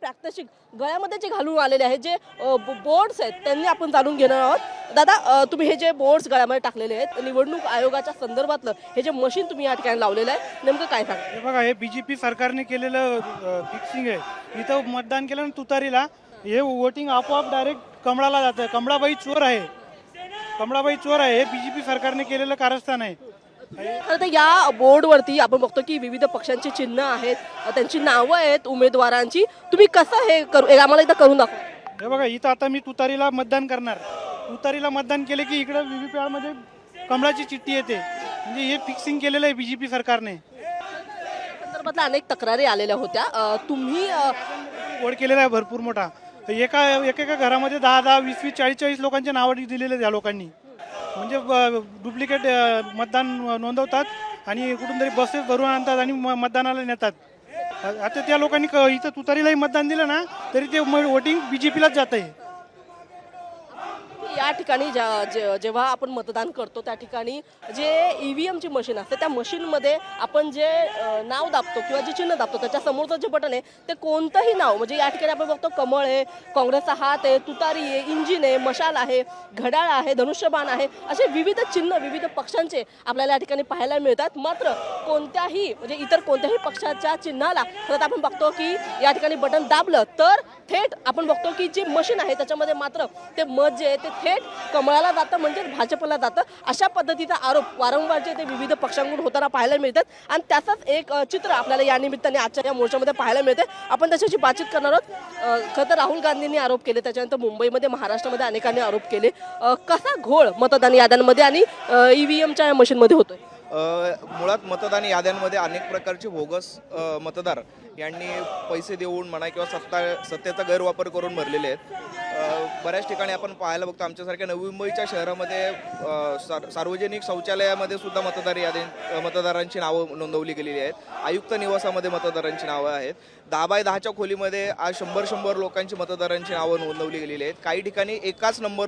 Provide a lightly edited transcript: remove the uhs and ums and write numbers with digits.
प्रात्यक्षिक गळ्यामध्ये जे घालून आलेले आहेत जे बोर्ड्स आहेत त्यांनी आपण जाणून घेणार आहोत। दादा, तुम्ही हे जे बोर्ड्स गळ्यामध्ये टाकलेले आहेत निवडणूक आयोगाच्या संदर्भातलं हे जे मशीन तुम्ही या ठिकाणी लावलेलं आहे नेमकं काय सांगा? हे बघा, हे बीजेपी सरकारने केलेलं फिक्सिंग आहे। इथं मतदान केलं ना तुतारीला, हे वोटिंग आपोआप डायरेक्ट कमळाला जातं। कमळाबाई चोर आहे, कमळाबाई चोर आहे। हे बीजेपी सरकारने केलेलं कारस्थान आहे। खरं तर या बोर्डवरती आपण बघतो की विविध पक्षांची चिन्ह आहेत, त्यांची नावं आहेत उमेदवारांची। तुम्ही कसं हे आम्हाला एकदा करून दाखवा। हे बघा, इथं आता मी तुतारीला मतदान करणार। तुतारीला मतदान केले की इकडे व्हीव्हीपॅट मध्ये कमळाची चिठ्ठी येते। म्हणजे हे फिक्सिंग केलेलं आहे बीजेपी सरकारने। संदर्भातल्या अनेक तक्रारी आलेल्या होत्या, तुम्ही घोड केलेला आहे भरपूर मोठा। एका घरामध्ये 10-10, 20-20, 40-40 लोकांचे नावं दिलेले त्या लोकांनी। म्हणजे डुप्लिकेट मतदान नोंदवतात आणि कुठून तरी बसेस भरून आणतात आणि मतदानाला नेतात। आता त्या लोकांनी इथं तुतारीलाही मतदान दिलं ना तरी ते वोटिंग बीजेपीलाच जात आहे। या ठिकाणी जेव्हा आपण मतदान करतो त्या ठिकाणी जे EVM ची मशीन असते त्या मशीनमध्ये आपण जे नाव दाबतो किंवा जे चिन्ह दाबतो त्याच्या समोरचं जे बटन आहे ते कोणतंही नाव, म्हणजे या ठिकाणी आपण बघतो कमळ आहे, काँग्रेसचा हात आहे, तुतारी आहे, इंजिन आहे, मशाल आहे, घड्याळ आहे, धनुष्यबाण आहे, असे विविध चिन्ह विविध पक्षांचे आपल्याला या ठिकाणी पाहायला मिळतात। मात्र कोणत्याही म्हणजे इतर कोणत्याही पक्षाच्या चिन्हाला खरं आपण बघतो की या ठिकाणी बटन दाबलं तर थेट आपण बघतो की जे मशीन आहे त्याच्यामध्ये मात्र ते मत जे आहे ते थेट कमळाला जातं, म्हणजे भाजपला जातं। अशा पद्धतीचा आरोप वारंवार जे ते विविध पक्षांकडून होताना पाहायला मिळतात आणि त्याचाच एक चित्र आपल्याला या निमित्ताने आजच्या या मोर्चामध्ये पाहायला मिळते। आपण त्याच्याशी बातचीत करणार आहोत। खरं तर राहुल गांधींनी आरोप केले, त्याच्यानंतर मुंबईमध्ये महाराष्ट्रामध्ये अनेकांनी आरोप केले। कसा घोळ मतदान याद्यांमध्ये आणि EVMच्या मशीनमध्ये होतोय? मुळात मतदान याद्यांमध्ये अनेक प्रकारचे बोगस मतदार यांनी पैसे देऊन म्हणा किंवा सत्तेचा गैरवापर करून भरलेले आहेत। बऱ्याच ठिकाणी आपण पाहायला बघतो, आमच्यासारख्या नवी मुंबईच्या शहरामध्ये सार्वजनिक शौचालयामध्ये सुद्धा मतदारांची नावं नोंदवली गेलेली आहेत। आयुक्त निवासामध्ये मतदारांची नावं आहेत। 10x10च्या खोलीमध्ये आज 100 लोकांची मतदारांची नावं नोंदवली गेलेली आहेत। काही ठिकाणी एकाच नंबर